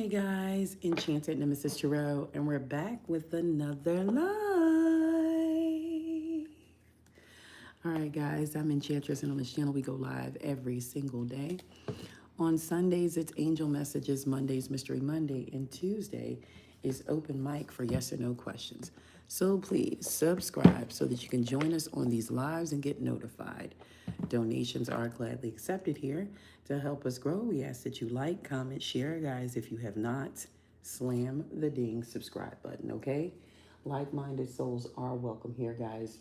Hey guys, Enchanted Nemesis Tarot, and we're back with another live. All right, guys, I'm Enchantress, and on this channel we go live every single day. On Sundays, it's Angel Messages, Mondays, Mystery Monday, and Tuesday is open mic for yes or no questions. So please subscribe so that you can join us on these lives and get notified. Donations are gladly accepted here. To help us grow, we ask that you like, comment, share, guys. If you have not, slam the ding subscribe button, okay? Like-minded souls are welcome here, guys.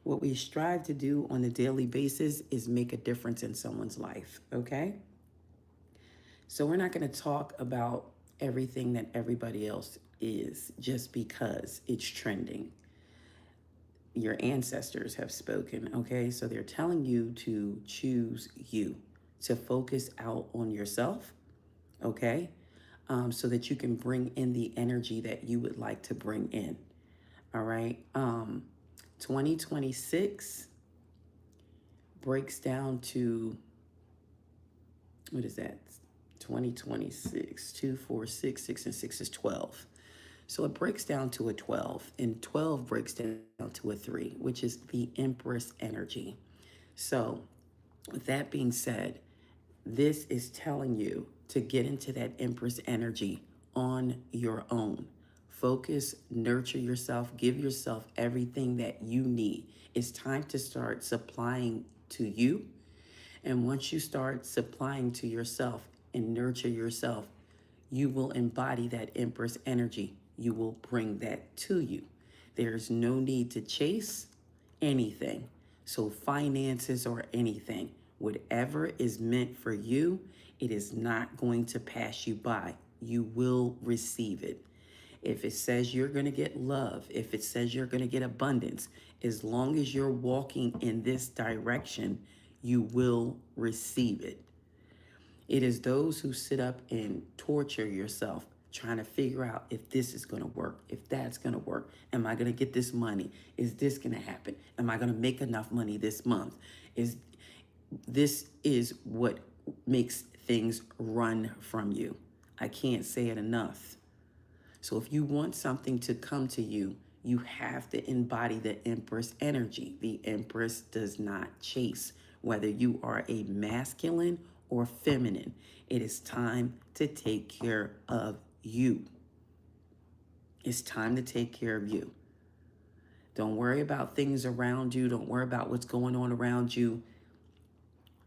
What we strive to do on a daily basis is make a difference in someone's life, okay? So we're not going to talk about everything that everybody else is just because it's trending. Your ancestors have spoken, okay? So they're telling you to choose you, to focus out on yourself, okay? So that you can bring in the energy that you would like to bring in, all right? 2026 breaks down to, what is that? 2026, 2, 4, 6, 6 and 6 is 12. So it breaks down to a 12, and 12 breaks down to a 3, which is the Empress energy. So with that being said, this is telling you to get into that Empress energy on your own. Focus, nurture yourself, give yourself everything that you need. It's time to start supplying to you. And once you start supplying to yourself and nurture yourself, you will embody that Empress energy. You will bring that to you. There's no need to chase anything. So finances or anything, whatever is meant for you, it is not going to pass you by. You will receive it. If it says you're going to get love, if it says you're going to get abundance, as long as you're walking in this direction, you will receive it. It is those who sit up and torture yourself trying to figure out if this is going to work, if that's going to work. Am I going to get this money? Is this going to happen? Am I going to make enough money this month? This is what makes things run from you. I can't say it enough. So if you want something to come to you, you have to embody the Empress energy. The Empress does not chase, whether you are a masculine or feminine. It is time to take care of you. It's time to take care of you. Don't worry about things around you. Don't worry about what's going on around you.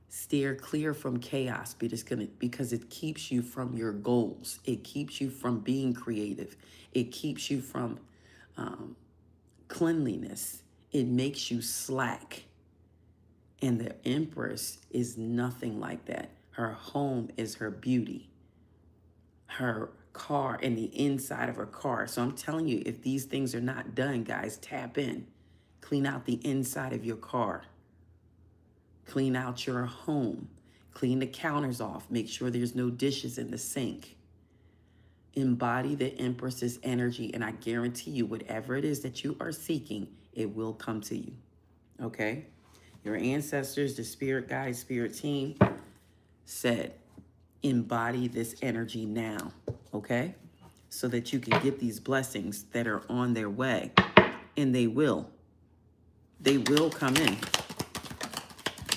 Steer clear from chaos because it keeps you from your goals. It keeps you from being creative. It keeps you from cleanliness. It makes you slack. And the Empress is nothing like that. Her home is her beauty. Her car and the inside of her car. So I'm telling you, if these things are not done, guys, tap in. Clean out the inside of your car. Clean out your home. Clean the counters off. Make sure there's no dishes in the sink. Embody the Empress's energy, and I guarantee you, whatever it is that you are seeking, it will come to you. Okay? Your ancestors, the spirit guides, spirit team said, embody this energy now, okay? So that you can get these blessings that are on their way, and they will. They will come in.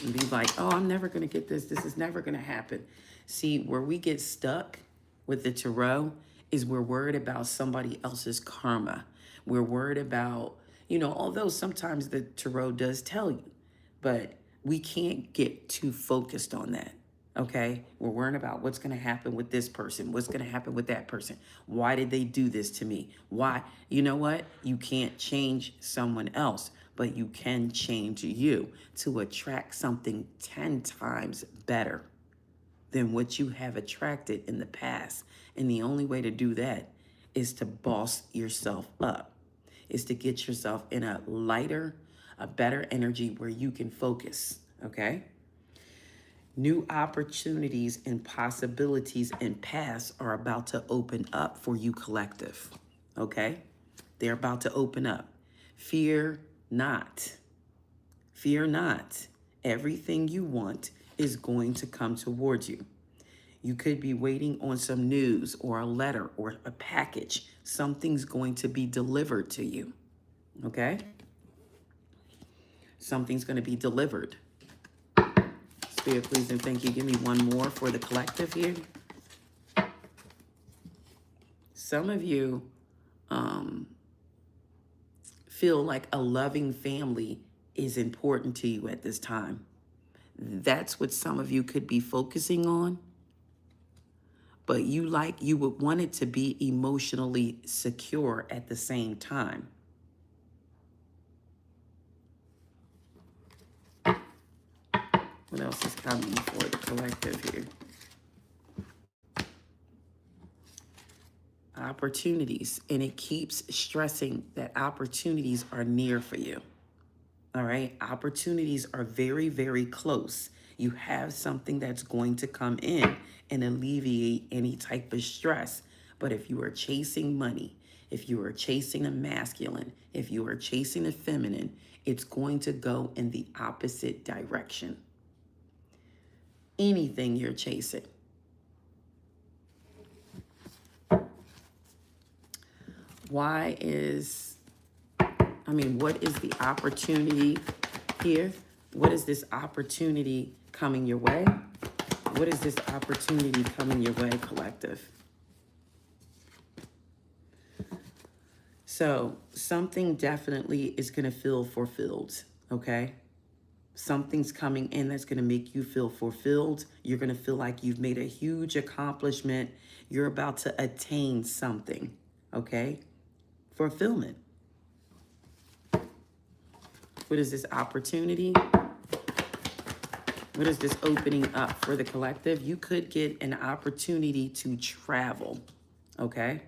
And be like, oh, I'm never going to get this. This is never going to happen. See, where we get stuck with the tarot is we're worried about somebody else's karma. We're worried about, although sometimes the tarot does tell you, but we can't get too focused on that, okay? We're worrying about what's going to happen with this person, what's going to happen with that person. Why did they do this to me? Why? You know what? You can't change someone else, but you can change you to attract something 10 times better than what you have attracted in the past. And the only way to do that is to boss yourself up, is to get yourself in a lighter, a better energy where you can focus, okay? New opportunities and possibilities and paths are about to open up for you, collective, okay? They're about to open up. Fear not. Fear not. Everything you want is going to come towards you. You could be waiting on some news or a letter or a package. Something's going to be delivered to you, okay? Something's going to be delivered. Spirit, please and thank you. Give me one more for the collective here. Some of you feel like a loving family is important to you at this time. That's what some of you could be focusing on. But you would want it to be emotionally secure at the same time. What else is coming for the collective here? Opportunities. And it keeps stressing that opportunities are near for you. All right? Opportunities are very, very close. You have something that's going to come in and alleviate any type of stress. But if you are chasing money, if you are chasing a masculine, if you are chasing a feminine, it's going to go in the opposite direction. Anything you're chasing. What is the opportunity here? What is this opportunity coming your way? What is this opportunity coming your way, collective? So something definitely is going to feel fulfilled, okay? Something's coming in that's going to make you feel fulfilled. You're going to feel like you've made a huge accomplishment. You're about to attain something, okay? Fulfillment. What is this opportunity? What is this opening up for the collective? You could get an opportunity to travel, okay?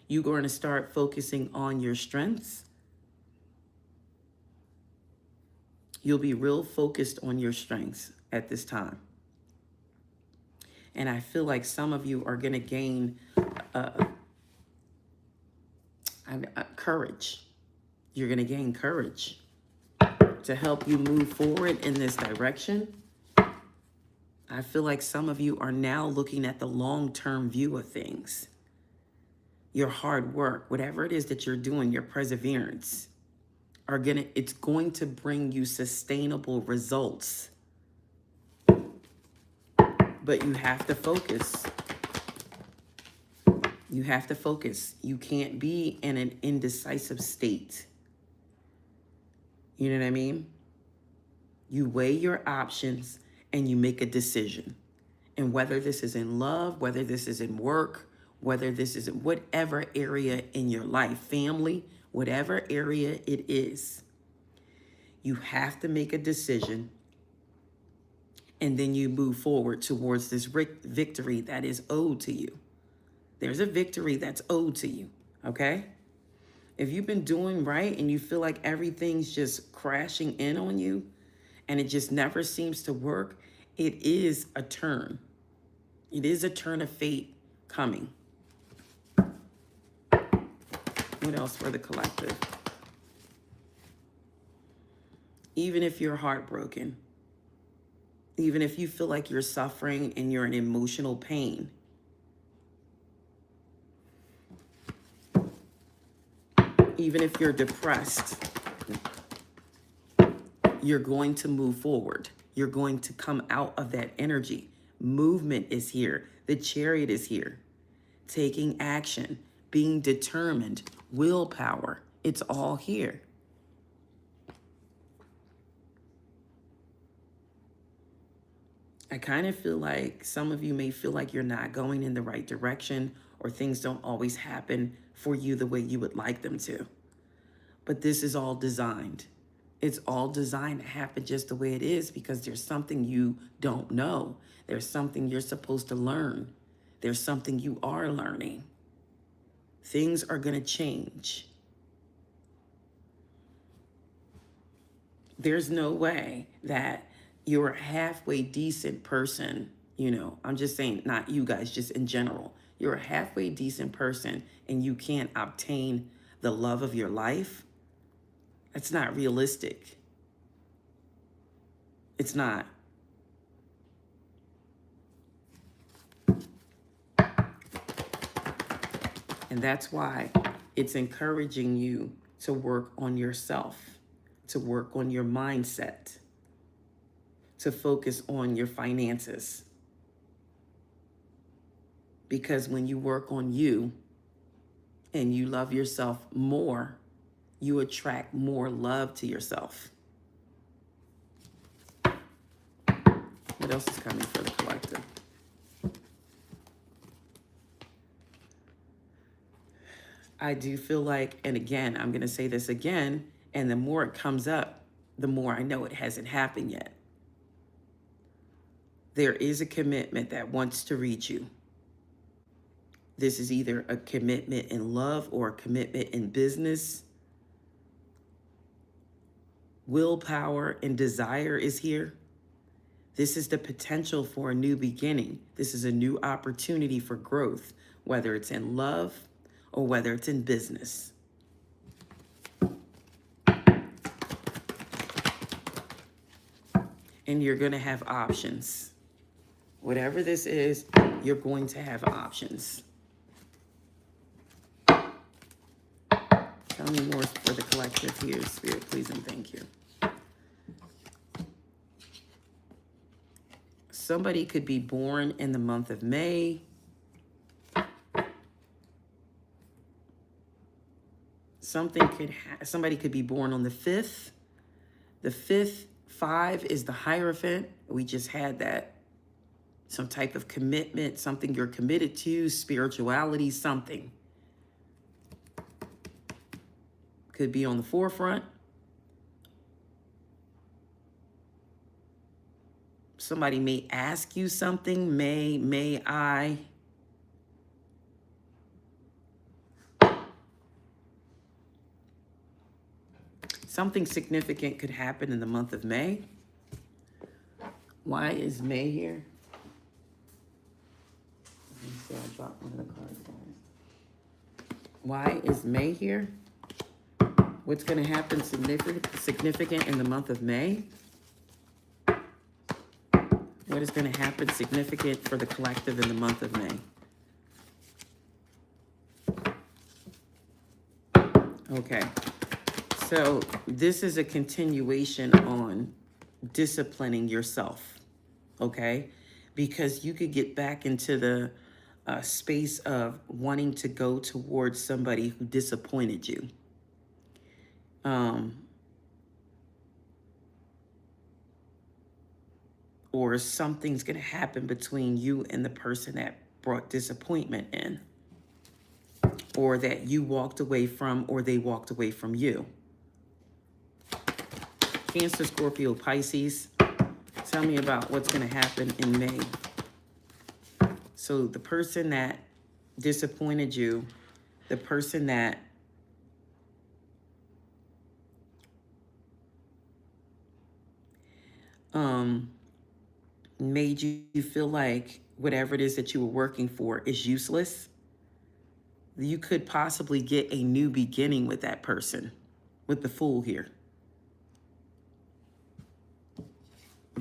You're going to start focusing on your strengths. You'll be real focused on your strengths at this time. And I feel like some of you are going to gain courage. You're going to gain courage to help you move forward in this direction. I feel like some of you are now looking at the long-term view of things. Your hard work, whatever it is that you're doing, your perseverance, it's going to bring you sustainable results. But you have to focus. You have to focus. You can't be in an indecisive state. You know what I mean? You weigh your options and you make a decision. And whether this is in love, whether this is in work, whether this is in whatever area in your life, family, whatever area it is, you have to make a decision. And then you move forward towards this victory that is owed to you. There's a victory that's owed to you, okay? If you've been doing right and you feel like everything's just crashing in on you and it just never seems to work, it is a turn. It is a turn of fate coming. What else for the collective? Even if you're heartbroken, even if you feel like you're suffering and you're in emotional pain, even if you're depressed, you're going to move forward. You're going to come out of that energy. Movement is here. The Chariot is here. Taking action, being determined, willpower. It's all here. I kind of feel like some of you may feel like you're not going in the right direction, or things don't always happen for you the way you would like them to. But this is all designed. It's all designed to happen just the way it is, because there's something you don't know. There's something you're supposed to learn. There's something you are learning. Things are going to change. There's no way that you're a halfway decent person. You know, I'm just saying, not you guys, just in general. You're a halfway decent person and you can't obtain the love of your life. That's not realistic. It's not. And that's why it's encouraging you to work on yourself, to work on your mindset, to focus on your finances. Because when you work on you and you love yourself more, you attract more love to yourself. What else is coming for the collective? I do feel like, and again, I'm going to say this again, and the more it comes up, the more I know it hasn't happened yet. There is a commitment that wants to reach you. This is either a commitment in love or a commitment in business. Willpower and desire is here. This is the potential for a new beginning. This is a new opportunity for growth, whether it's in love or whether it's in business. And you're going to have options. Whatever this is, you're going to have options. Tell me more for the collective here, Spirit, please and thank you. Somebody could be born in the month of May. Somebody could be born on the 5th. The 5th, 5 is the Hierophant. We just had that. Some type of commitment, something you're committed to, spirituality, something. Could be on the forefront. Somebody may ask you something. May I? Something significant could happen in the month of May. Why is May here? Let me see, I dropped one of the cards, guys. Why is May here? What's going to happen significant in the month of May? What is going to happen significant for the collective in the month of May? Okay. So this is a continuation on disciplining yourself, okay? Because you could get back into the space of wanting to go towards somebody who disappointed you. Or something's going to happen between you and the person that brought disappointment in. Or that you walked away from, or they walked away from you. Cancer, Scorpio, Pisces. Tell me about what's going to happen in May. So the person that disappointed you, the person that made you feel like whatever it is that you were working for is useless, you could possibly get a new beginning with that person, with the Fool here,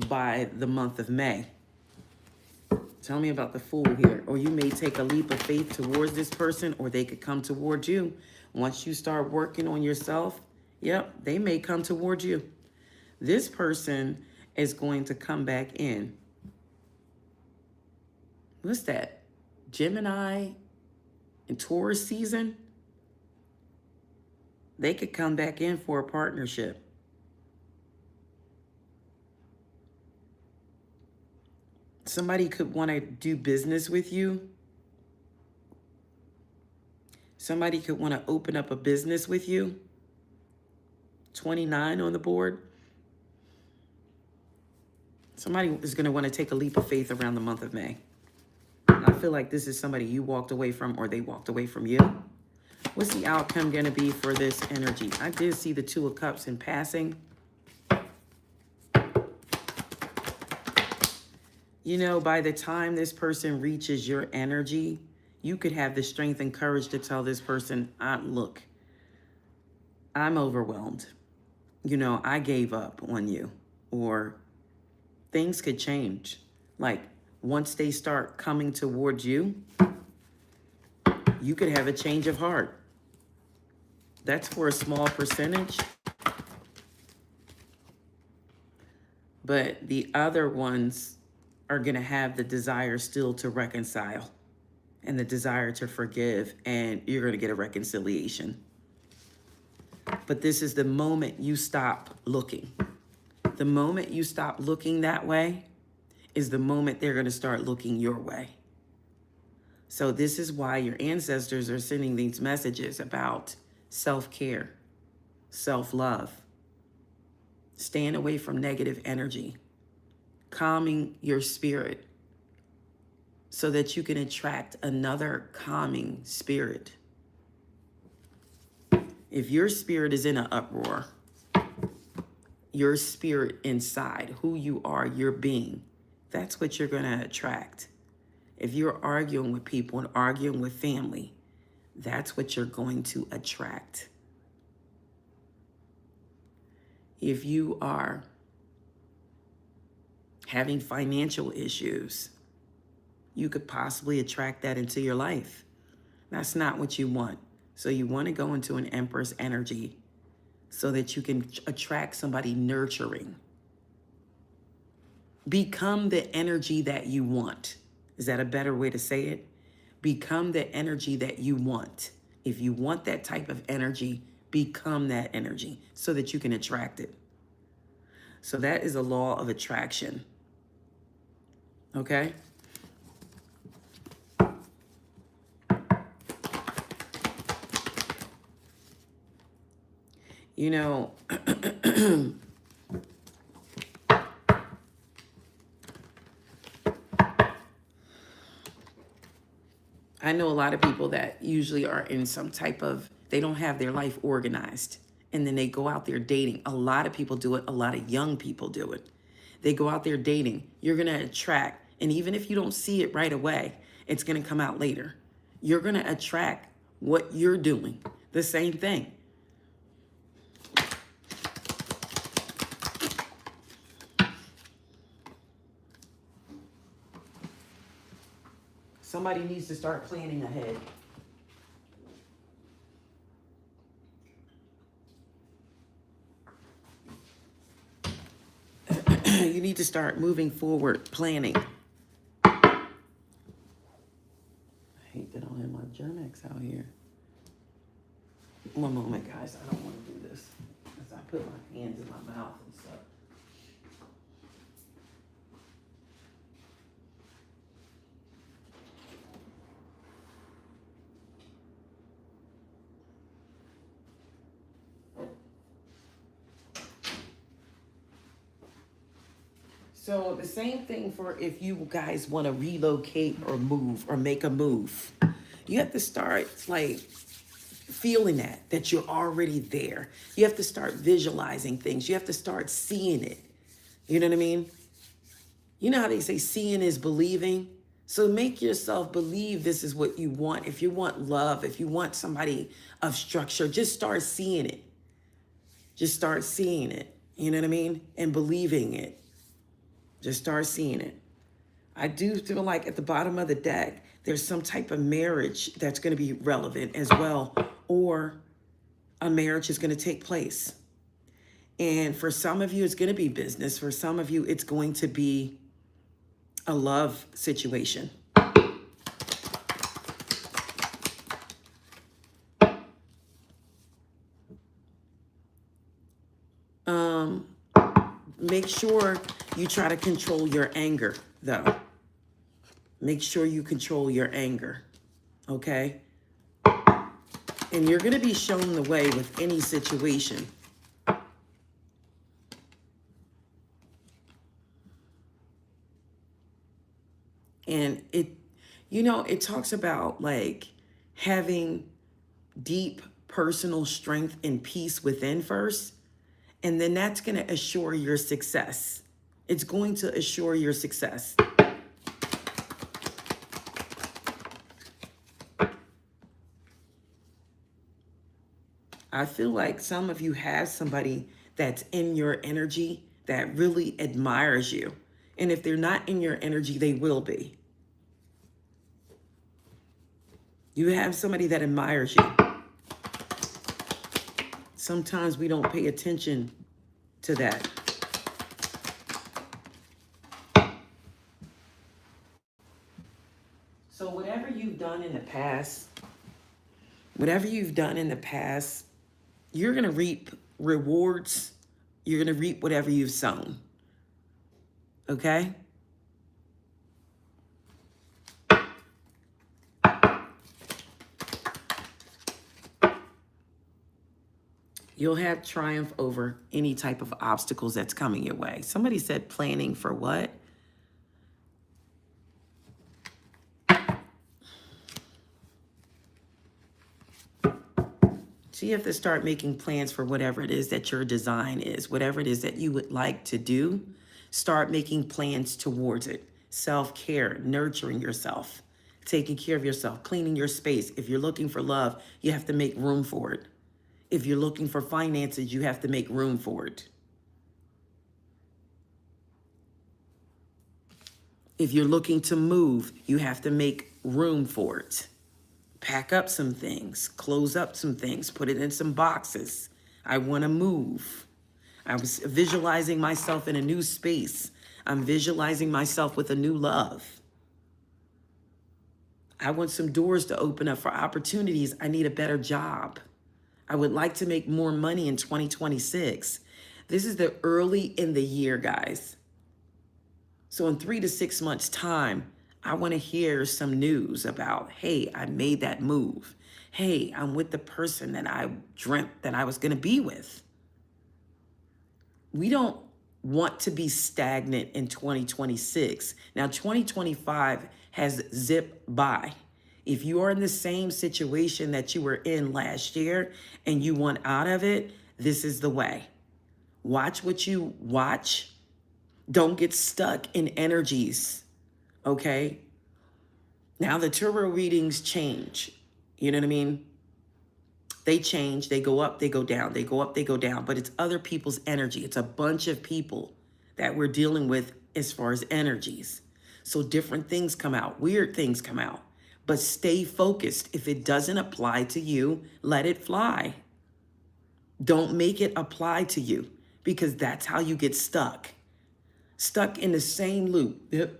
by the month of May. Tell me about the Fool here. Or you may take a leap of faith towards this person, or they could come towards you. Once you start working on yourself, yep, they may come towards you. This person is going to come back in. What's that? Gemini and Taurus season? They could come back in for a partnership. Somebody could want to do business with you. Somebody could want to open up a business with you. 29 on the board. Somebody is going to want to take a leap of faith around the month of May. And I feel like this is somebody you walked away from, or they walked away from you. What's the outcome going to be for this energy? I did see the Two of Cups in passing. You know, by the time this person reaches your energy, you could have the strength and courage to tell this person, look, I'm overwhelmed. You know, I gave up on you. Or things could change. Like, once they start coming towards you, You could have a change of heart. That's for a small percentage. But the other ones are going to have the desire still to reconcile and the desire to forgive, and you're going to get a reconciliation. But this is the moment you stop looking. The moment you stop looking that way is the moment they're going to start looking your way. So this is why your ancestors are sending these messages about self-care, self-love, staying away from negative energy, calming your spirit so that you can attract another calming spirit. If your spirit is in an uproar, your spirit inside, who you are, your being, that's what you're going to attract. If you're arguing with people and arguing with family, that's what you're going to attract. If you are having financial issues, you could possibly attract that into your life. That's not what you want. So you want to go into an Empress energy so that you can attract somebody nurturing. Become the energy that you want. Is that a better way to say it? Become the energy that you want. If you want that type of energy, become that energy so that you can attract it. So that is a law of attraction. Okay? You know, I know a lot of people that usually are in some type of, they don't have their life organized. And then they go out there dating. A lot of people do it. A lot of young people do it. They go out there dating. You're going to attract. And even if you don't see it right away, it's going to come out later. You're going to attract what you're doing. The same thing. Somebody needs to start planning ahead. You need to start moving forward, planning. I hate that I don't have my Germex out here. One moment, guys. I don't want to do this because I put my hands in my mouth and stuff. So the same thing for if you guys want to relocate or move or make a move. You have to start like feeling that you're already there. You have to start visualizing things. You have to start seeing it. You know what I mean? You know how they say seeing is believing? So make yourself believe this is what you want. If you want love, if you want somebody of structure, just start seeing it. Just start seeing it. You know what I mean? And believing it. Just start seeing it. I do feel like at the bottom of the deck, there's some type of marriage that's going to be relevant as well, or a marriage is going to take place. And for some of you, it's going to be business. For some of you, it's going to be a love situation. Make sure you try to control your anger, though. Make sure you control your anger, okay? And you're going to be shown the way with any situation. And it talks about like having deep personal strength and peace within first. And then that's going to assure your success. It's going to assure your success. I feel like some of you have somebody that's in your energy that really admires you. And if they're not in your energy, they will be. You have somebody that admires you. Sometimes we don't pay attention to that. So whatever you've done in the past, you're going to reap rewards. You're going to reap whatever you've sown. Okay? You'll have triumph over any type of obstacles that's coming your way. Somebody said planning for what? So you have to start making plans for whatever it is that your design is, whatever it is that you would like to do. Start making plans towards it. Self-care, nurturing yourself, taking care of yourself, cleaning your space. If you're looking for love, you have to make room for it. If you're looking for finances, you have to make room for it. If you're looking to move, you have to make room for it. Pack up some things, close up some things, put it in some boxes. I want to move. I was visualizing myself in a new space. I'm visualizing myself with a new love. I want some doors to open up for opportunities. I need a better job. I would like to make more money in 2026. This is the early in the year, guys. So in 3 to 6 months' time, I want to hear some news about, hey, I made that move. Hey, I'm with the person that I dreamt that I was going to be with. We don't want to be stagnant in 2026. Now, 2025 has zipped by. If you are in the same situation that you were in last year and you want out of it, this is the way. Watch what you watch. Don't get stuck in energies, okay? Now the tarot readings change. You know what I mean? They change, they go up, they go down, they go up, they go down, but it's other people's energy. It's a bunch of people that we're dealing with as far as energies. So different things come out, weird things come out, but stay focused. If it doesn't apply to you, let it fly. Don't make it apply to you because that's how you get stuck. Stuck in the same loop. Yep,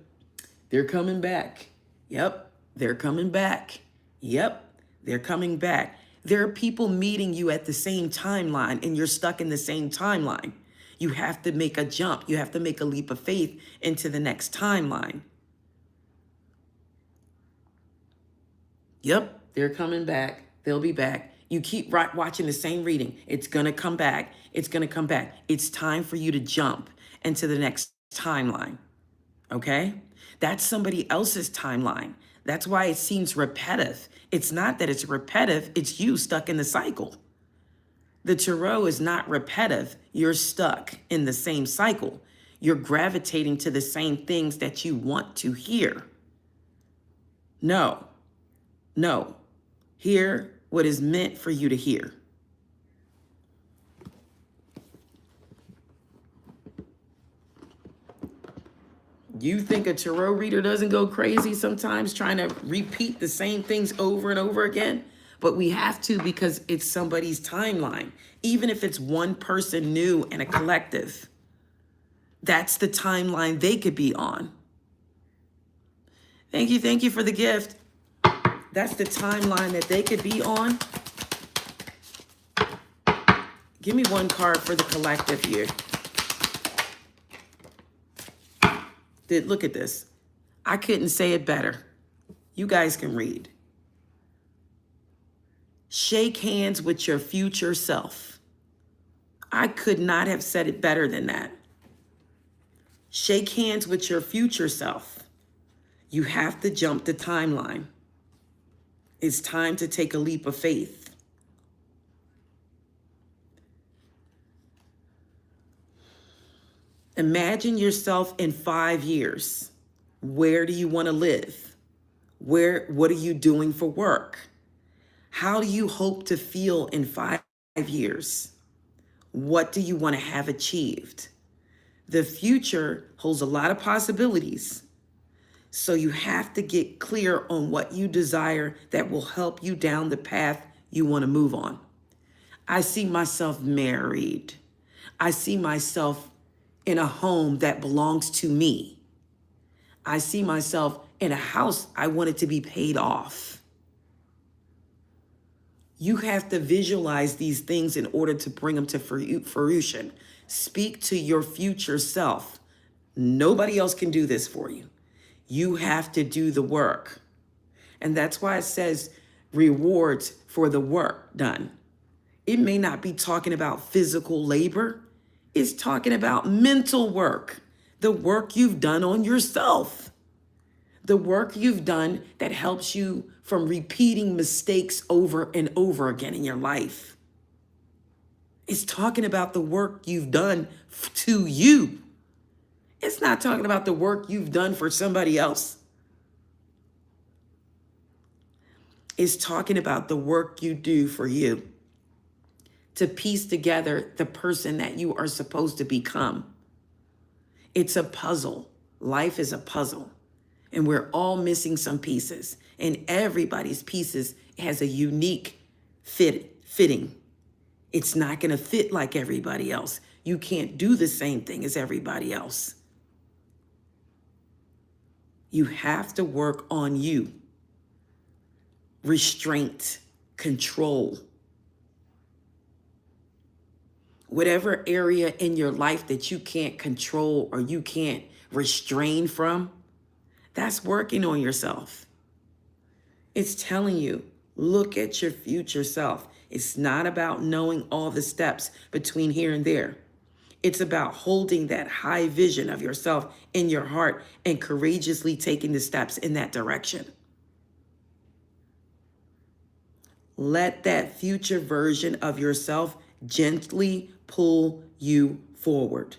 they're coming back. Yep, they're coming back. Yep, they're coming back. There are people meeting you at the same timeline and you're stuck in the same timeline. You have to make a jump. You have to make a leap of faith into the next timeline. Yep, they're coming back. They'll be back. You keep watching the same reading. It's going to come back. It's going to come back. It's time for you to jump into the next timeline. Okay? That's somebody else's timeline. That's why it seems repetitive. It's not that it's repetitive. It's you stuck in the cycle. The tarot is not repetitive. You're stuck in the same cycle. You're gravitating to the same things that you want to hear. No. Hear what is meant for you to hear. You think a tarot reader doesn't go crazy sometimes trying to repeat the same things over and over again? But we have to because it's somebody's timeline. Even if it's one person new in a collective, that's the timeline they could be on. Thank you for the gift. That's the timeline that they could be on. Give me one card for the collective here. Look at this. I couldn't say it better. You guys can read. Shake hands with your future self. I could not have said it better than that. Shake hands with your future self. You have to jump the timeline. It's time to take a leap of faith. Imagine yourself in 5 years. Where do you want to live? What are you doing for work? How do you hope to feel in 5 years? What do you want to have achieved? The future holds a lot of possibilities. So you have to get clear on what you desire that will help you down the path you want to move on. I see myself married. I see myself in a home that belongs to me. I see myself in a house I want it to be paid off. You have to visualize these things in order to bring them to fruition. Speak to your future self. Nobody else can do this for you. You have to do the work. And that's why it says rewards for the work done. It may not be talking about physical labor. It's talking about mental work, the work you've done on yourself, the work you've done that helps you from repeating mistakes over and over again in your life. It's talking about the work you've done to you. It's not talking about the work you've done for somebody else. It's talking about the work you do for you to piece together the person that you are supposed to become. It's a puzzle. Life is a puzzle. And we're all missing some pieces. And everybody's pieces has a unique fitting. It's not going to fit like everybody else. You can't do the same thing as everybody else. You have to work on you. Restraint, control. Whatever area in your life that you can't control or you can't restrain from, that's working on yourself. It's telling you, look at your future self. It's not about knowing all the steps between here and there. It's about holding that high vision of yourself in your heart and courageously taking the steps in that direction. Let that future version of yourself gently pull you forward.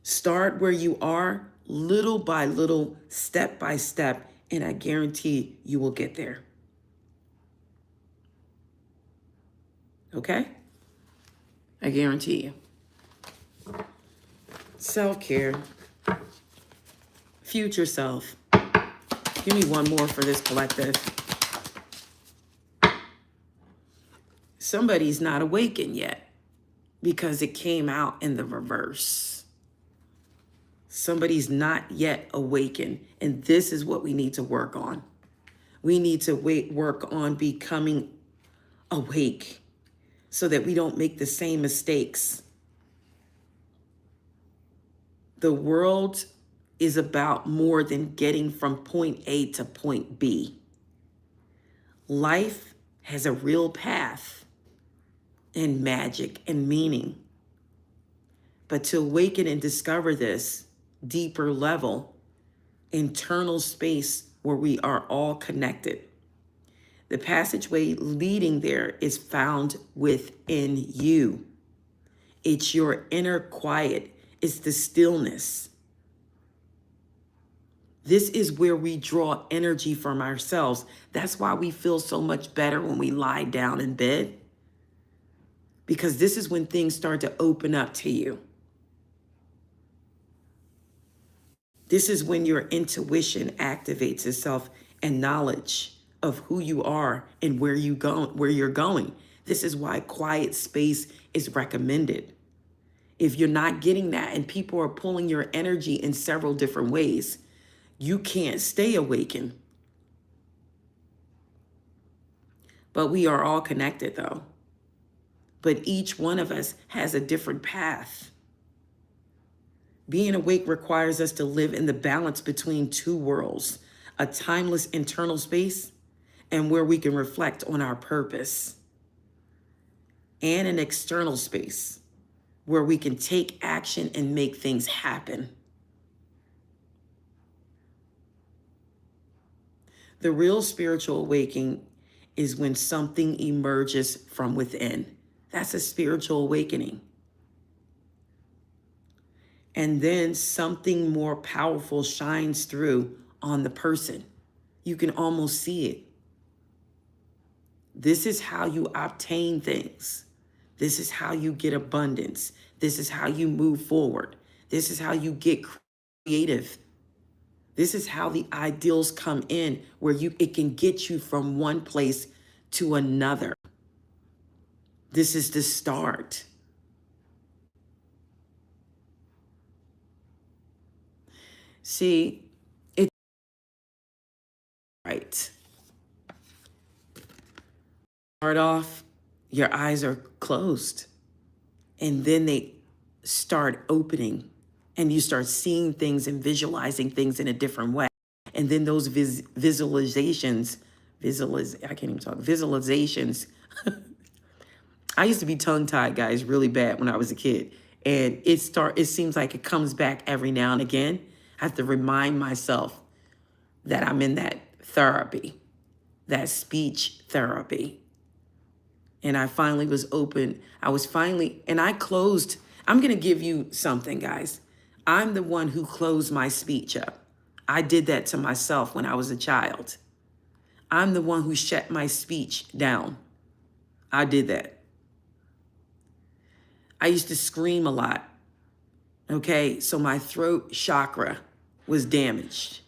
Start where you are, little by little, step by step, and I guarantee you will get there. Okay? I guarantee you. Self-care, future self. Give me one more for this collective. Somebody's not awakened yet because it came out in the reverse. Somebody's not yet awakened, and this is what we need to work on. We need to work on becoming awake so that we don't make the same mistakes. The world is about more than getting from point A to point B. Life has a real path and magic and meaning. But to awaken and discover this deeper level, internal space where we are all connected, the passageway leading there is found within you. It's your inner quiet. It's the stillness. This is where we draw energy from ourselves. That's why we feel so much better when we lie down in bed. Because this is when things start to open up to you. This is when your intuition activates itself and knowledge of who you are and where you're going. This is why quiet space is recommended. If you're not getting that and people are pulling your energy in several different ways, you can't stay awakened. But we are all connected though. But each one of us has a different path. Being awake requires us to live in the balance between two worlds, a timeless internal space and where we can reflect on our purpose, and an external space where we can take action and make things happen. The real spiritual awakening is when something emerges from within. That's a spiritual awakening. And then something more powerful shines through on the person. You can almost see it. This is how you obtain things. This is how you get abundance. This is how you move forward. This is how you get creative This is how the ideals come in, where it can get you from one place to another. This is the start. See, it's right. Start off, your eyes are closed, and then they start opening, and you start seeing things and visualizing things in a different way. And then those visualizations, I can't even talk, visualizations. I used to be tongue-tied, guys, really bad when I was a kid. And it seems like it comes back every now and again. I have to remind myself that I'm in that therapy, that speech therapy. And I finally was open. And I closed. I'm going to give you something, guys. I'm the one who closed my speech up. I did that to myself when I was a child. I'm the one who shut my speech down. I did that. I used to scream a lot. Okay, so my throat chakra was damaged.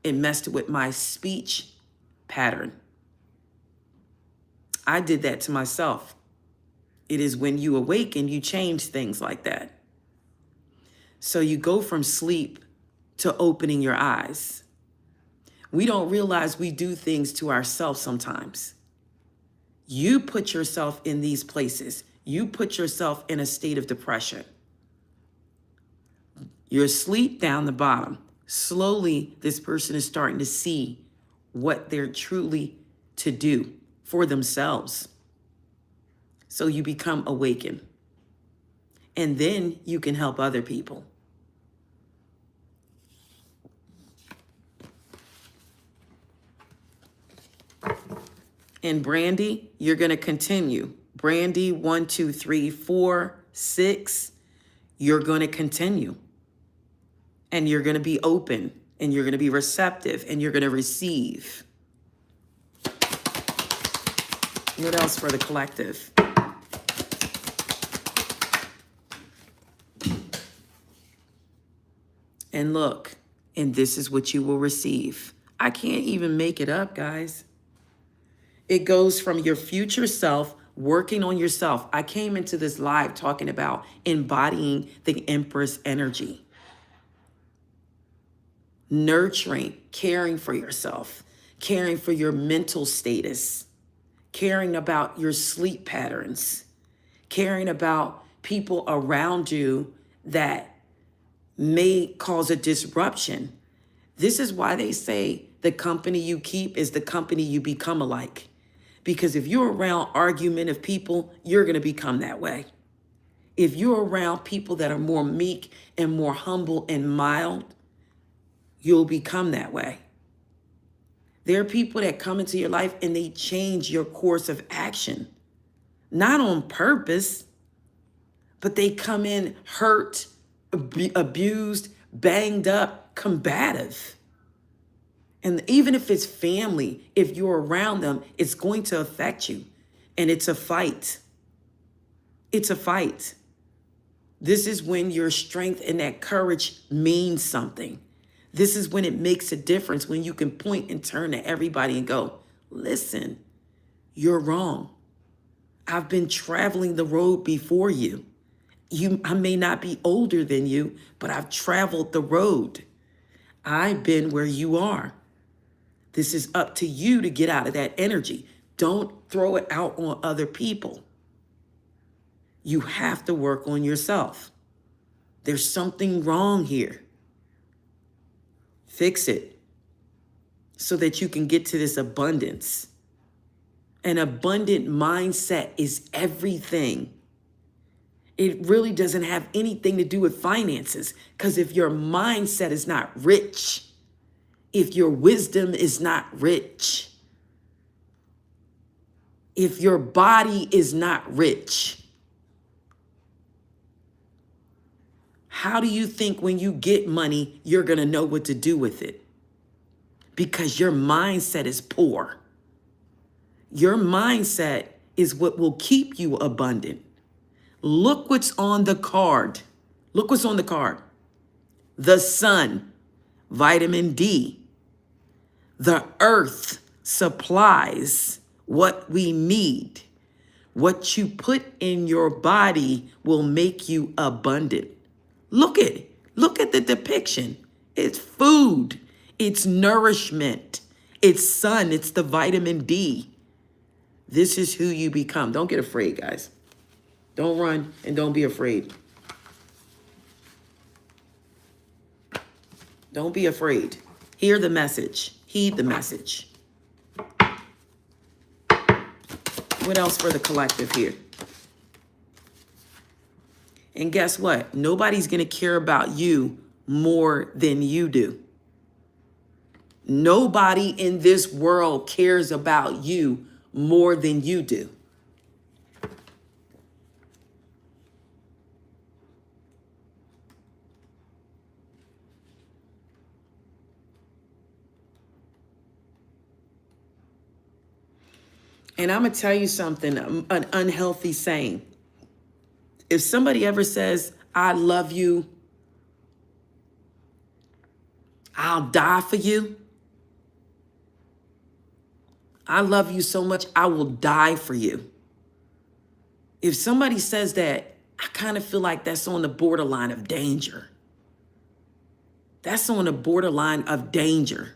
It messed with my speech pattern. I did that to myself. It is when you awaken, you change things like that. So you go from sleep to opening your eyes. We don't realize we do things to ourselves sometimes. You put yourself in these places. You put yourself in a state of depression. You're asleep down the bottom. Slowly, this person is starting to see what they're truly to do for themselves. So you become awakened. And then you can help other people. And Brandy, you're going to continue. Brandy, 1, 2, 3, 4, 6, you're going to continue. And you're going to be open, and you're going to be receptive, and you're going to receive. What else for the collective? And look, and this is what you will receive. I can't even make it up, guys. It goes from your future self, working on yourself. I came into this live talking about embodying the Empress energy. Nurturing, caring for yourself, caring for your mental status, caring about your sleep patterns, caring about people around you that may cause a disruption. This is why they say the company you keep is the company you become alike. Because if you're around argumentative people, you're going to become that way. If you're around people that are more meek and more humble and mild, you'll become that way. There are people that come into your life and they change your course of action. Not on purpose, but they come in hurt, abused, banged up, combative. And even if it's family, if you're around them, it's going to affect you. And it's a fight. It's a fight. This is when your strength and that courage means something. This is when it makes a difference, when you can point and turn to everybody and go, listen, you're wrong. I've been traveling the road before you. I may not be older than you, but I've traveled the road. I've been where you are. This is up to you to get out of that energy. Don't throw it out on other people. You have to work on yourself. There's something wrong here. Fix it so that you can get to this abundance. An abundant mindset is everything. It really doesn't have anything to do with finances, because if your mindset is not rich, if your wisdom is not rich, if your body is not rich, how do you think when you get money, you're going to know what to do with it? Because your mindset is poor. Your mindset is what will keep you abundant. Look what's on the card. Look what's on the card. The sun. vitamin D. The earth supplies what we need. What you put in your body will make you abundant. Look at it. Look at the depiction. It's food. It's nourishment. It's sun. It's the vitamin D. This is who you become. Don't get afraid, guys. Don't run and don't be afraid. Don't be afraid. Hear the message. Heed the message. What else for the collective here? And guess what? Nobody's going to care about you more than you do. Nobody in this world cares about you more than you do. And I'm going to tell you something, an unhealthy saying. If somebody ever says, I love you, I'll die for you. I love you so much, I will die for you. If somebody says that, I kind of feel like that's on the borderline of danger. That's on the borderline of danger.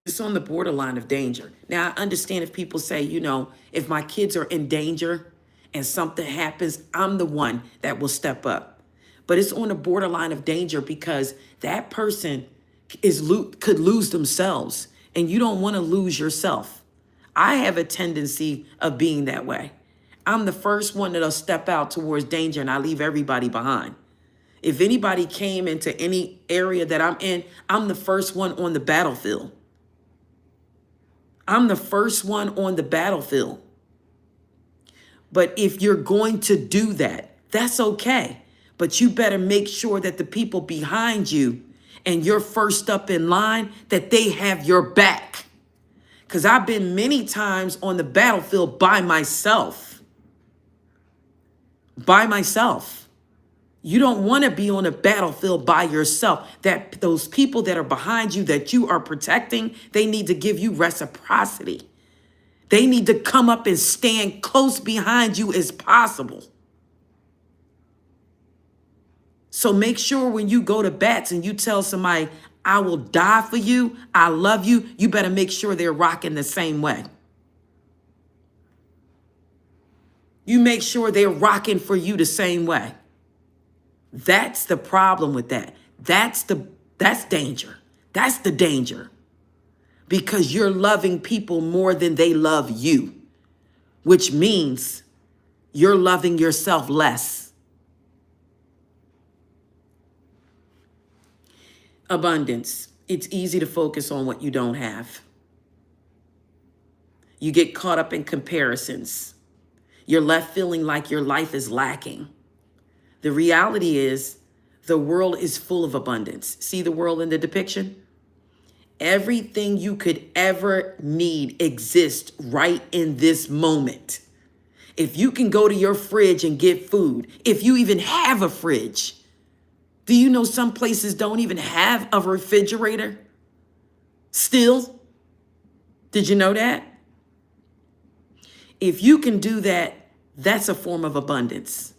It's on the borderline of danger. Now, I understand if people say, you know, if my kids are in danger and something happens, I'm the one that will step up. But it's on the borderline of danger because that person could lose themselves, and you don't want to lose yourself. I have a tendency of being that way. I'm the first one that'll step out towards danger, and I leave everybody behind. If anybody came into any area that I'm in, I'm the first one on the battlefield. I'm the first one on the battlefield. But if you're going to do that, that's okay. But you better make sure that the people behind you and you're first up in line, that they have your back. Because I've been many times on the battlefield by myself. By myself. You don't want to be on a battlefield by yourself. That those people that are behind you that you are protecting, they need to give you reciprocity. They need to come up and stand close behind you as possible. So make sure when you go to bats and you tell somebody, I will die for you, I love you, you better make sure they're rocking the same way. You make sure they're rocking for you the same way. That's the problem with that. That's danger. That's the danger. Because you're loving people more than they love you, which means you're loving yourself less. Abundance. It's easy to focus on what you don't have. You get caught up in comparisons. You're left feeling like your life is lacking. The reality is the world is full of abundance. See the world in the depiction? Everything you could ever need exists right in this moment. If you can go to your fridge and get food, if you even have a fridge, do you know some places don't even have a refrigerator? Still? Did you know that? If you can do that, that's a form of abundance.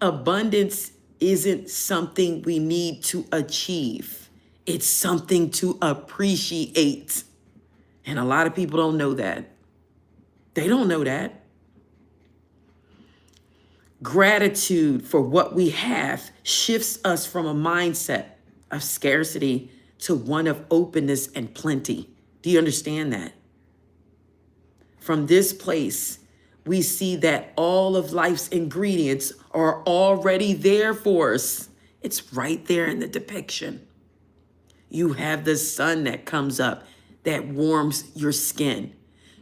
Abundance isn't something we need to achieve. It's something to appreciate. And a lot of people don't know that. They don't know that. Gratitude for what we have shifts us from a mindset of scarcity to one of openness and plenty. Do you understand that? From this place, we see that all of life's ingredients are already there for us. It's right there in the depiction. You have the sun that comes up that warms your skin.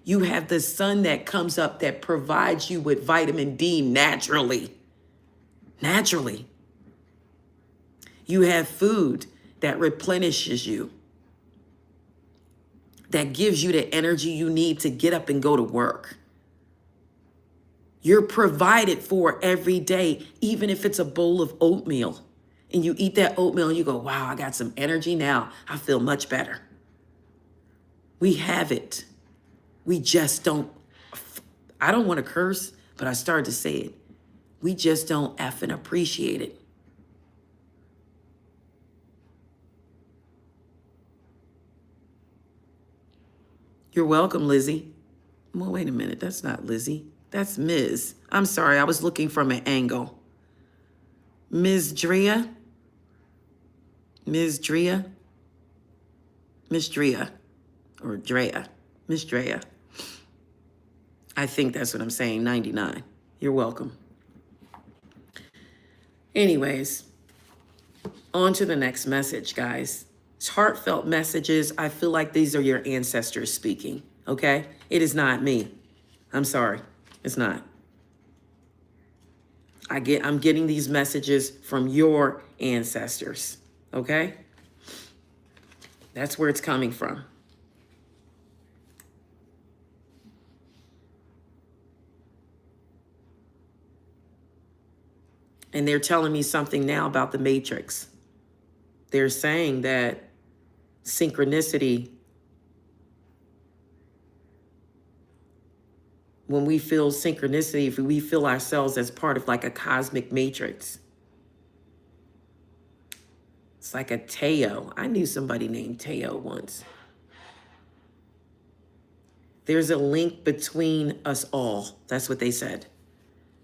You have the sun that comes up that provides you with vitamin D naturally. Naturally. You have food that replenishes you, that gives you the energy you need to get up and go to work. You're provided for every day, even if it's a bowl of oatmeal. And you eat that oatmeal and you go, wow, I got some energy now. I feel much better. We have it. We just don't, I don't want to curse, but I started to say it. We just don't effing appreciate it. You're welcome, Lizzie. Well, wait a minute. That's not Lizzie. That's Ms. I'm sorry. I was looking from an angle. Ms. Drea? Ms. Drea? Miss Drea. Or Drea. Miss Drea. I think that's what I'm saying. 99. You're welcome. Anyways, on to the next message, guys. It's heartfelt messages. I feel like these are your ancestors speaking, okay? It is not me. I'm sorry. It's not. I'm getting these messages from your ancestors, okay? That's where it's coming from. And they're telling me something now about the matrix. They're saying that synchronicity, when we feel synchronicity, if we feel ourselves as part of like a cosmic matrix. It's like a Teo. I knew somebody named Teo once. There's a link between us all. That's what they said.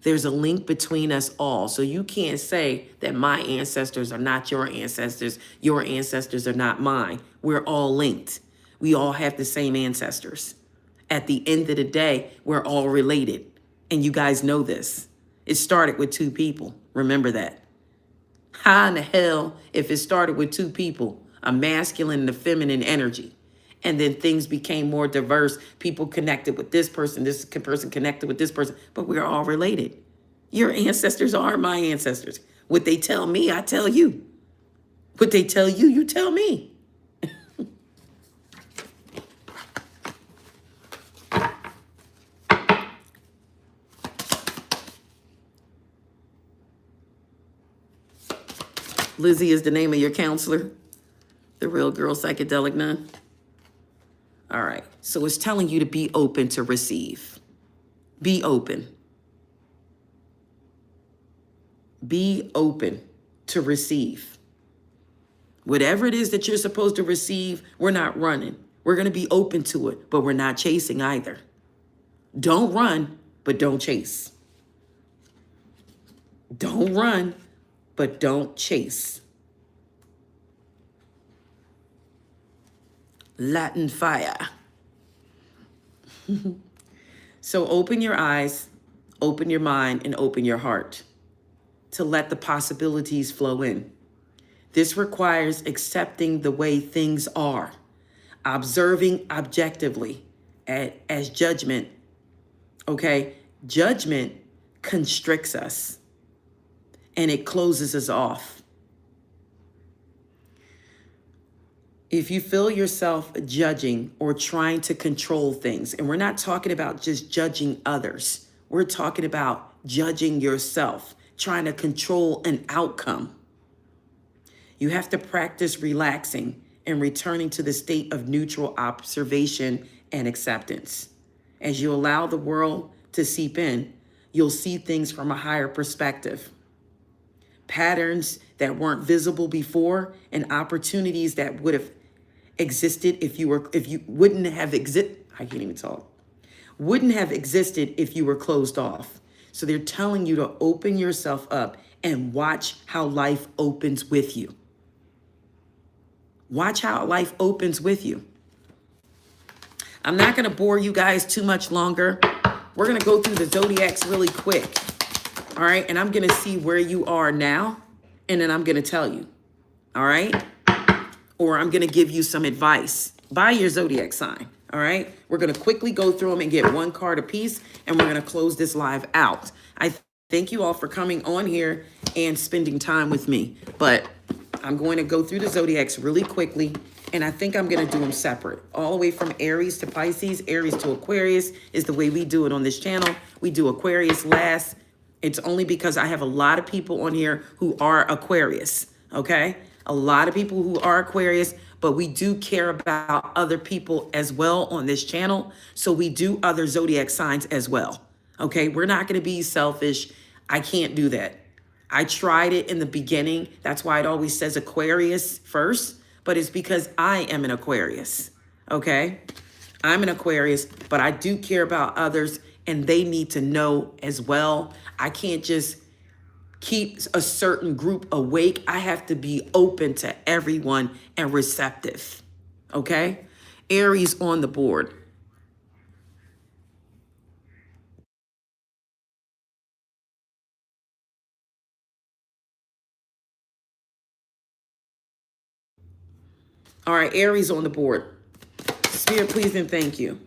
There's a link between us all. So you can't say that my ancestors are not your ancestors are not mine. We're all linked. We all have the same ancestors. At the end of the day, we're all related. And you guys know this. It started with two people. Remember that. How in the hell, if it started with two people, a masculine and a feminine energy, and then things became more diverse, people connected with this person connected with this person, but we're all related. Your ancestors are my ancestors. What they tell me, I tell you. What they tell you, you tell me. Lizzie is the name of your counselor, the real girl psychedelic nun. All right, so it's telling you to be open to receive. Be open. Be open to receive. Whatever it is that you're supposed to receive, we're not running. We're going to be open to it, but we're not chasing either. Don't run, but don't chase. Don't run, but don't chase. Latin fire. So open your eyes, open your mind, and open your heart to let the possibilities flow in. This requires accepting the way things are, observing objectively as judgment, okay? Judgment constricts us and it closes us off. If you feel yourself judging or trying to control things, and we're not talking about just judging others, we're talking about judging yourself, trying to control an outcome. You have to practice relaxing and returning to the state of neutral observation and acceptance. As you allow the world to seep in, you'll see things from a higher perspective. Patterns that weren't visible before and opportunities that would have existed if you wouldn't have existed if you were closed off. So they're telling you to open yourself up and watch how life opens with you. Watch how life opens with you. I'm not going to bore you guys too much longer. We're going to go through the Zodiacs really quick. All right. And I'm going to see where you are now. And then I'm going to tell you. All right. Or I'm going to give you some advice by your Zodiac sign. All right. We're going to quickly go through them and get one card apiece. And we're going to close this live out. I thank you all for coming on here and spending time with me. But I'm going to go through the Zodiacs really quickly. And I think I'm going to do them separate. All the way from Aries to Pisces, Aries to Aquarius is the way we do it on this channel. We do Aquarius last. It's only because I have a lot of people on here who are Aquarius, okay? A lot of people who are Aquarius, but we do care about other people as well on this channel. So we do other zodiac signs as well, okay? We're not going to be selfish. I can't do that. I tried it in the beginning. That's why it always says Aquarius first, but it's because I am an Aquarius, okay? I'm an Aquarius, but I do care about others and they need to know as well. I can't just keep a certain group awake. I have to be open to everyone and receptive, okay? Aries on the board. All right, Aries on the board. Spirit, please and thank you.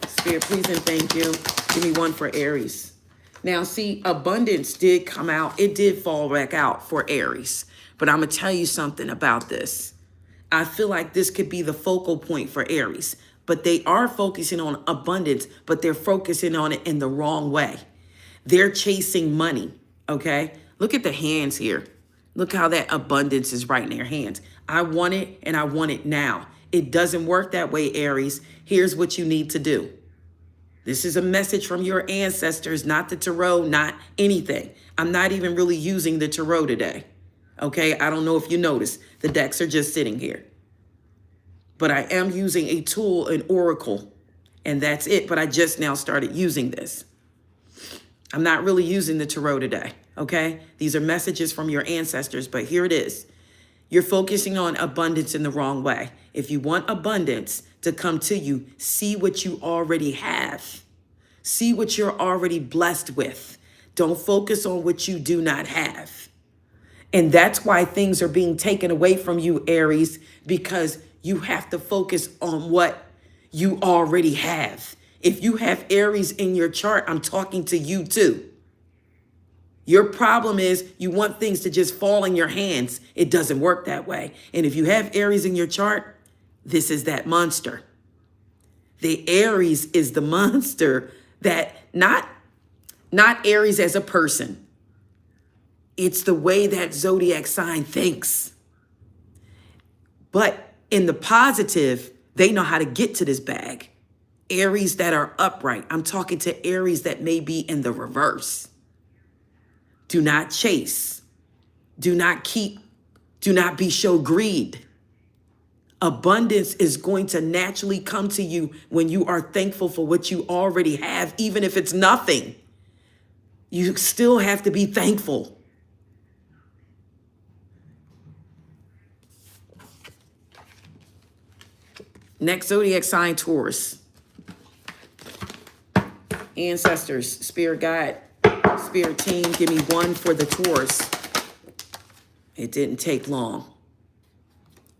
Spirit, please and thank you. Give me one for Aries. Now, see, abundance did come out. It did fall back out for Aries. But I'm going to tell you something about this. I feel like this could be the focal point for Aries. But they are focusing on abundance, but they're focusing on it in the wrong way. They're chasing money, okay? Look at the hands here. Look how that abundance is right in their hands. I want it and I want it now. It doesn't work that way, Aries. Here's what you need to do. This is a message from your ancestors, not the tarot, not anything. I'm not even really using the tarot today. Okay, I don't know if you noticed. The decks are just sitting here. But I am using a tool, an oracle, and that's it. But I just now started using this. I'm not really using the tarot today, okay? These are messages from your ancestors, but here it is. You're focusing on abundance in the wrong way. If you want abundance to come to you, see what you already have. See what you're already blessed with. Don't focus on what you do not have. And that's why things are being taken away from you, Aries, because you have to focus on what you already have. If you have Aries in your chart, I'm talking to you too. Your problem is you want things to just fall in your hands. It doesn't work that way. And if you have Aries in your chart, this is that monster. The Aries is the monster that not Aries as a person. It's the way that zodiac sign thinks. But in the positive, they know how to get to this bag. Aries that are upright. I'm talking to Aries that may be in the reverse. Do not chase. Do not be show greed. Abundance is going to naturally come to you when you are thankful for what you already have, even if it's nothing. You still have to be thankful. Next zodiac sign, Taurus. Ancestors, spirit guide, spirit team, give me one for the Taurus. It didn't take long.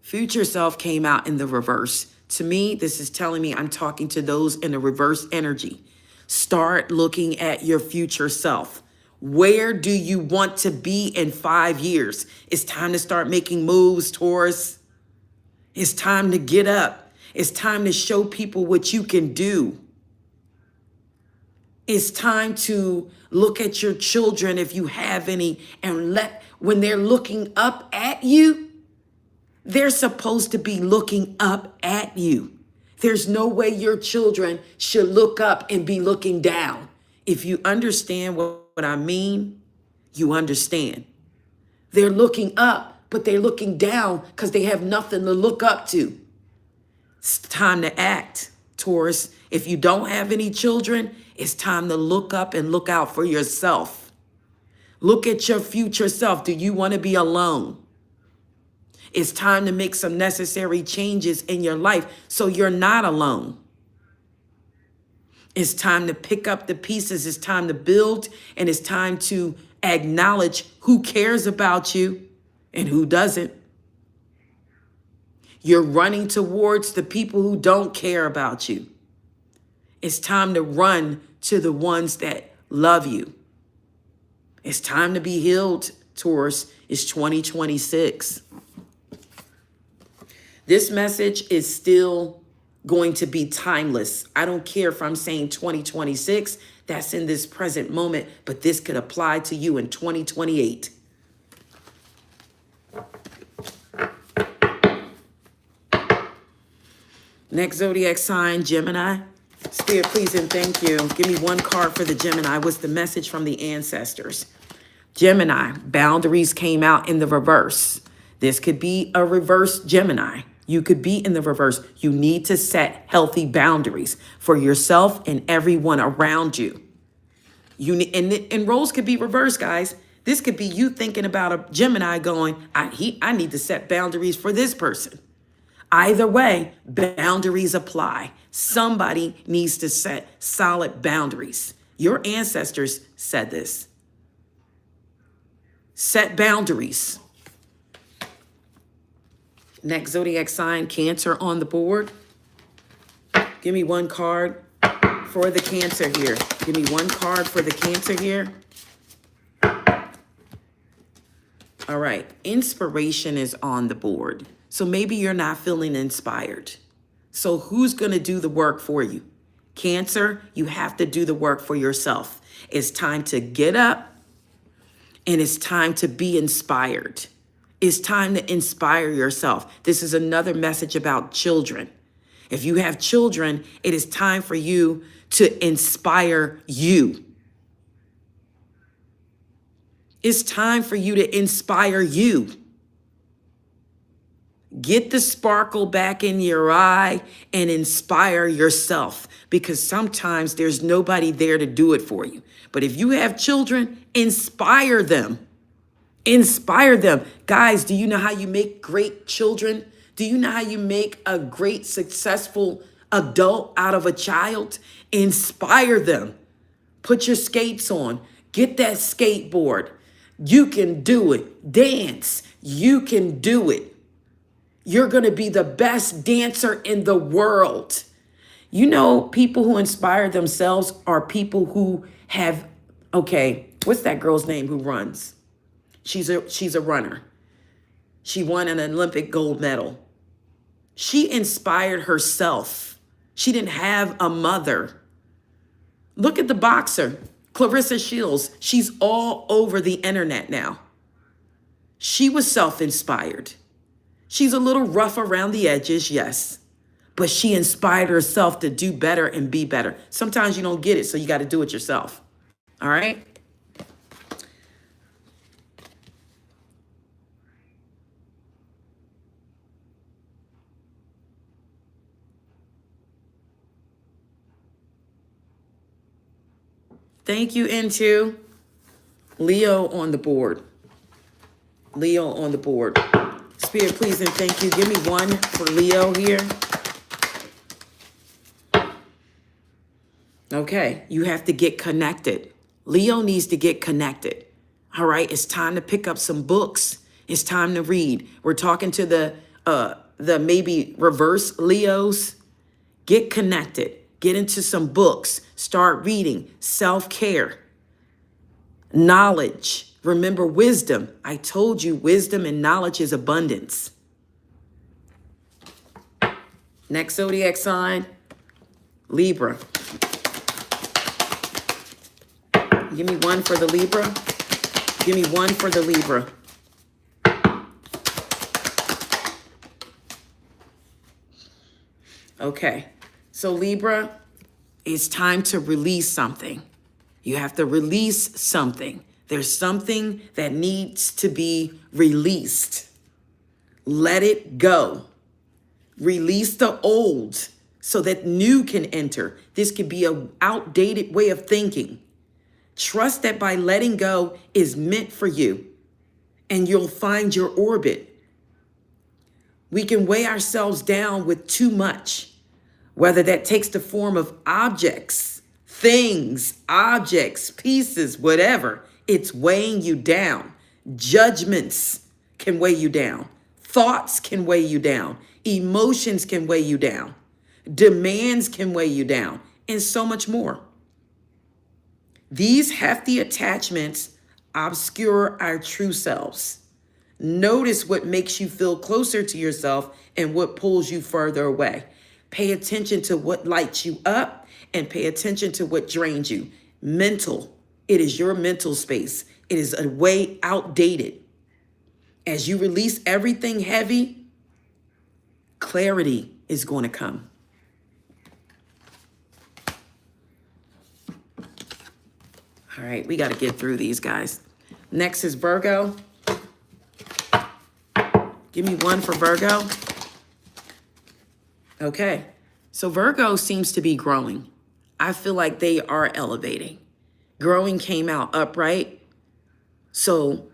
Future self came out in the reverse. To me, this is telling me I'm talking to those in the reverse energy. Start looking at your future self. Where do you want to be in 5 years? It's time to start making moves, Taurus. It's time to get up. It's time to show people what you can do. It's time to look at your children, if you have any, and when they're looking up at you, they're supposed to be looking up at you. There's no way your children should look up and be looking down. If you understand what I mean, you understand. They're looking up, but they're looking down because they have nothing to look up to. It's time to act, Taurus. If you don't have any children, it's time to look up and look out for yourself. Look at your future self. Do you want to be alone? It's time to make some necessary changes in your life so you're not alone. It's time to pick up the pieces. It's time to build, and it's time to acknowledge who cares about you and who doesn't. You're running towards the people who don't care about you. It's time to run to the ones that love you. It's time to be healed, Taurus. It's 2026. This message is still going to be timeless. I don't care if I'm saying 2026, that's in this present moment, but this could apply to you in 2028. Next zodiac sign, Gemini. Spirit, please and thank you. Give me one card for the Gemini. What's the message from the ancestors? Gemini, boundaries came out in the reverse. This could be a reverse Gemini. You could be in the reverse. You need to set healthy boundaries for yourself and everyone around you. And roles could be reversed, guys. This could be you thinking about a Gemini going, I need to set boundaries for this person. Either way, boundaries apply. Somebody needs to set solid boundaries. Your ancestors said this. Set boundaries. Next zodiac sign, Cancer on the board. Give me one card for the Cancer here. Give me one card for the Cancer here. All right, inspiration is on the board. So maybe you're not feeling inspired. So who's going to do the work for you? Cancer, you have to do the work for yourself. It's time to get up and it's time to be inspired. It's time to inspire yourself. This is another message about children. If you have children, it is time for you to inspire you. It's time for you to inspire you. Get the sparkle back in your eye and inspire yourself, because sometimes there's nobody there to do it for you. But if you have children, inspire them. Inspire them. Guys, do you know how you make great children? Do you know how you make a great, successful adult out of a child? Inspire them. Put your skates on. Get that skateboard. You can do it. Dance. You can do it. You're going to be the best dancer in the world. You know, people who inspire themselves are people who have, okay, what's that girl's name who runs? She's a runner. She won an Olympic gold medal. She inspired herself. She didn't have a mother. Look at the boxer, Clarissa Shields. She's all over the internet now. She was self-inspired. She's a little rough around the edges, yes, but she inspired herself to do better and be better. Sometimes you don't get it, so you got to do it yourself. All right? Thank you, Into. Leo on the board. Leo on the board. Spirit, please and thank you. Give me one for Leo here. Okay, you have to get connected. Leo needs to get connected. All right, it's time to pick up some books. It's time to read. We're talking to the maybe reverse Leos. Get connected. Get into some books. Start reading. Self-care. Knowledge. Remember wisdom. I told you wisdom and knowledge is abundance. Next zodiac sign, Libra. Give me one for the Libra. Give me one for the Libra. Okay, so Libra, it's time to release something. You have to release something. There's something that needs to be released. Let it go. Release the old so that new can enter. This could be an outdated way of thinking. Trust that by letting go is meant for you, and you'll find your orbit. We can weigh ourselves down with too much, whether that takes the form of objects, things, objects, pieces, whatever. It's weighing you down. Judgments can weigh you down. Thoughts can weigh you down. Emotions can weigh you down. Demands can weigh you down, and so much more. These hefty attachments obscure our true selves. Notice what makes you feel closer to yourself and what pulls you further away. Pay attention to what lights you up and pay attention to what drains you. Mental. It is your mental space. It is a way outdated. As you release everything heavy, clarity is going to come. All right, we got to get through these, guys. Next is Virgo. Give me one for Virgo. Okay, so Virgo seems to be growing. I feel like they are elevating. Growing came out upright. So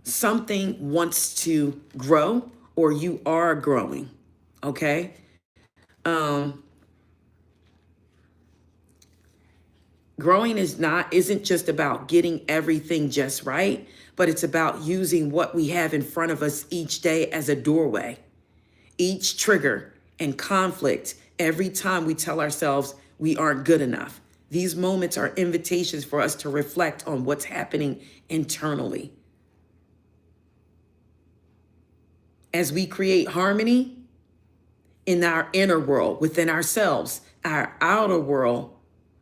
something wants to grow or you are growing, okay? Growing isn't just about getting everything just right, but it's about using what we have in front of us each day as a doorway. Each trigger and conflict, every time we tell ourselves we aren't good enough. These moments are invitations for us to reflect on what's happening internally. As we create harmony in our inner world, within ourselves, our outer world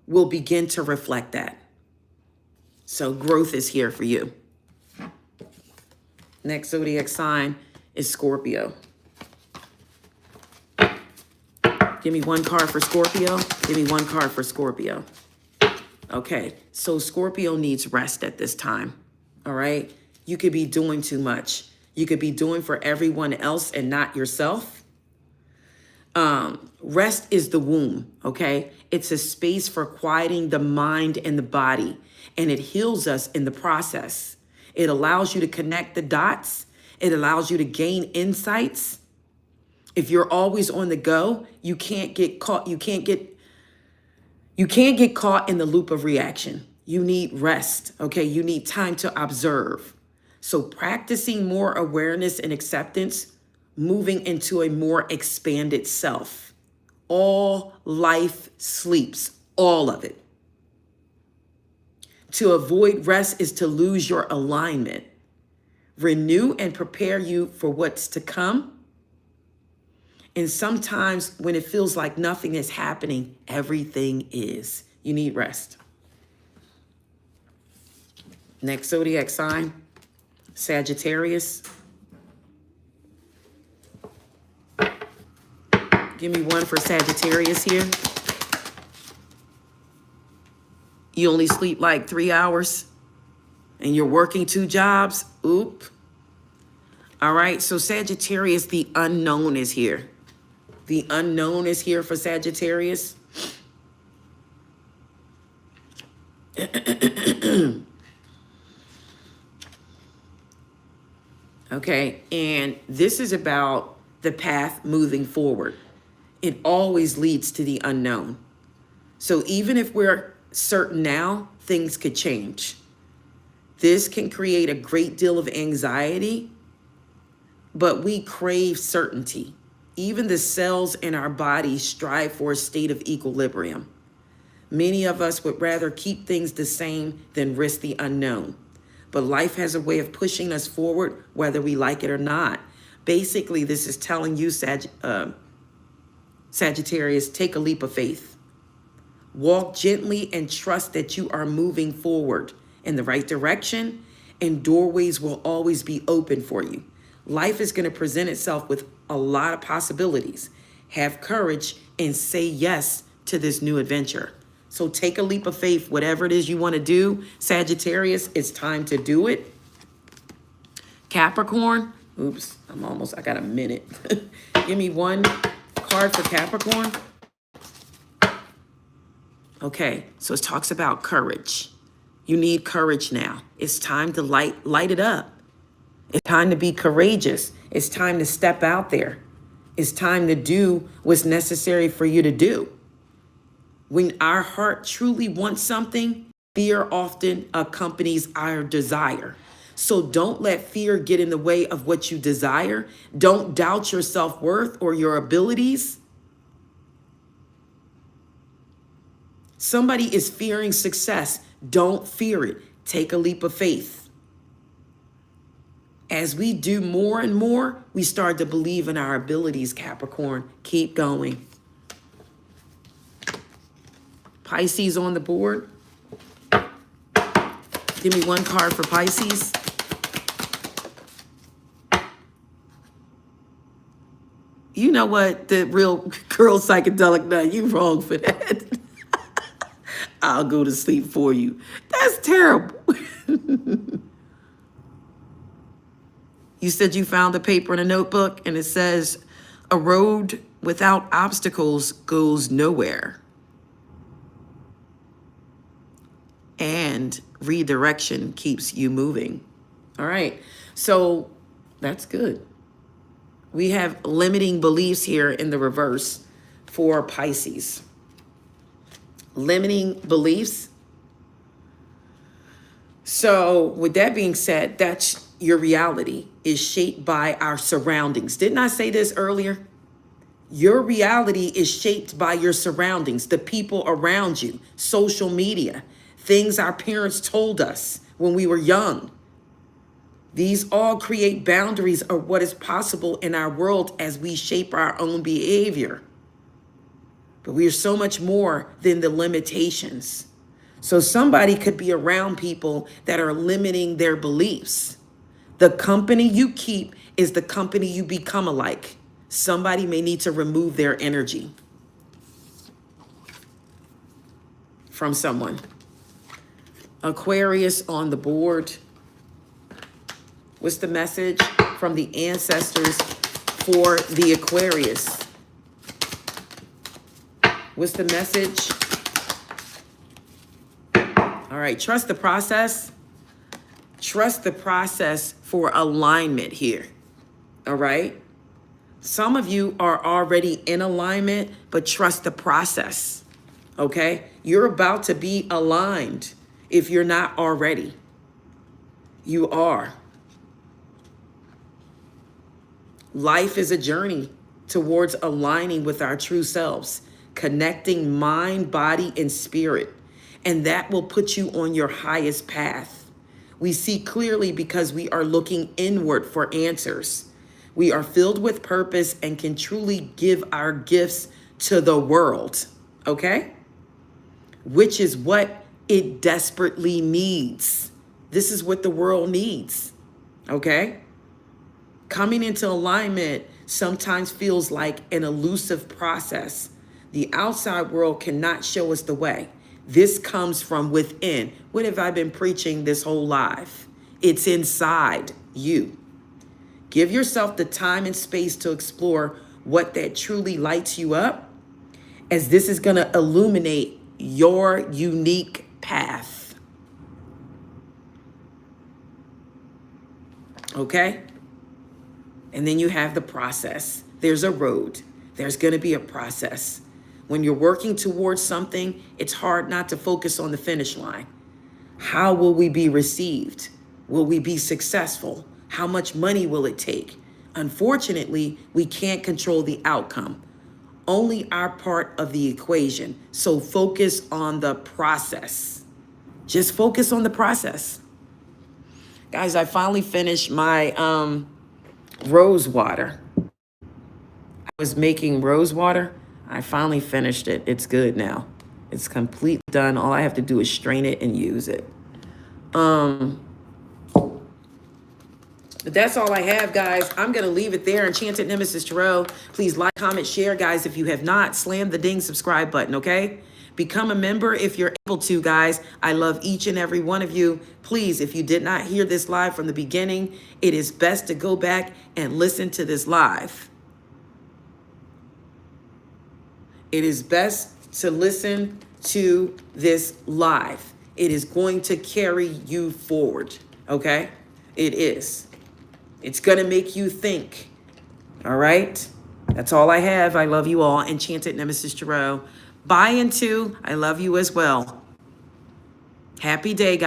will begin to reflect that. So growth is here for you. Next zodiac sign is Scorpio. Give me one card for Scorpio. Give me one card for Scorpio. Okay, so Scorpio needs rest at this time, all right? You could be doing too much. You could be doing for everyone else and not yourself. Rest is the womb, okay? It's a space for quieting the mind and the body, and it heals us in the process. It allows you to connect the dots. It allows you to gain insights. If you're always on the go, you can't get caught. You can't get caught in the loop of reaction. You need rest, okay? You need time to observe. So practicing more awareness and acceptance, moving into a more expanded self. All life sleeps, all of it. To avoid rest is to lose your alignment. Renew and prepare you for what's to come. And sometimes when it feels like nothing is happening, everything is. You need rest. Next zodiac sign, Sagittarius. Give me one for Sagittarius here. You only sleep like 3 hours and you're working 2 jobs. Oop. All right, so Sagittarius, the unknown is here. The unknown is here for Sagittarius. Okay, and this is about the path moving forward. It always leads to the unknown. So even if we're certain now, things could change. This can create a great deal of anxiety, but we crave certainty. Even the cells in our bodies strive for a state of equilibrium. Many of us would rather keep things the same than risk the unknown. But life has a way of pushing us forward, whether we like it or not. Basically, this is telling you, Sagittarius, take a leap of faith. Walk gently and trust that you are moving forward in the right direction, and doorways will always be open for you. Life is going to present itself with a lot of possibilities. Have courage and say yes to this new adventure. So take a leap of faith, whatever it is you want to do. Sagittarius, it's time to do it. Capricorn, oops, I got a minute. Give me one card for Capricorn. Okay, so it talks about courage. You need courage now. It's time to light it up. It's time to be courageous. It's time to step out there. It's time to do what's necessary for you to do. When our heart truly wants something, fear often accompanies our desire. So don't let fear get in the way of what you desire. Don't doubt your self-worth or your abilities. Somebody is fearing success. Don't fear it. Take a leap of faith. As we do more and more, we start to believe in our abilities, Capricorn. Keep going. Pisces on the board. Give me one card for Pisces. You know what? The real girl psychedelic nut, you wrong for that. I'll go to sleep for you. That's terrible. You said you found a paper and a notebook, and it says, a road without obstacles goes nowhere. And redirection keeps you moving. All right, so that's good. We have limiting beliefs here in the reverse for Pisces. Limiting beliefs. So with that being said, that's your reality is shaped by our surroundings. Didn't I say this earlier? Your reality is shaped by your surroundings, the people around you, social media, things our parents told us when we were young. These all create boundaries of what is possible in our world as we shape our own behavior. But we are so much more than the limitations. So somebody could be around people that are limiting their beliefs. The company you keep is the company you become alike. Somebody may need to remove their energy from someone. Aquarius on the board. What's the message from the ancestors for the Aquarius? What's the message? All right, trust the process. Trust the process for alignment here. All right? Some of you are already in alignment, but trust the process. Okay? You're about to be aligned if you're not already. You are. Life is a journey towards aligning with our true selves, connecting mind, body, and spirit. And that will put you on your highest path. We see clearly because we are looking inward for answers. We are filled with purpose and can truly give our gifts to the world, okay? Which is what it desperately needs. This is what the world needs, okay? Coming into alignment sometimes feels like an elusive process. The outside world cannot show us the way. This comes from within. What have I been preaching this whole life? It's inside you. Give yourself the time and space to explore what that truly lights you up, as this is going to illuminate your unique path. Okay? And then you have the process. There's a road. There's going to be a process. When you're working towards something, it's hard not to focus on the finish line. How will we be received? Will we be successful? How much money will it take? Unfortunately, we can't control the outcome, only our part of the equation. So focus on the process. Just focus on the process. Guys, I finally finished my rose water. I was making rose water. I finally finished it. It's good now. It's completely done. All I have to do is strain it and use it. But that's all I have, guys. I'm going to leave it there. Enchanted Nemesis Tarot. Please like, comment, share, guys. If you have not, slam the ding subscribe button, okay? Become a member if you're able to, guys. I love each and every one of you. Please, if you did not hear this live from the beginning, it is best to go back and listen to this live. It is best to listen to this live. It is going to carry you forward, okay? It is. It's going to make you think, all right? That's all I have. I love you all. Enchanted Nemesis Tarot. Bye, and two. I love you as well. Happy day, guys.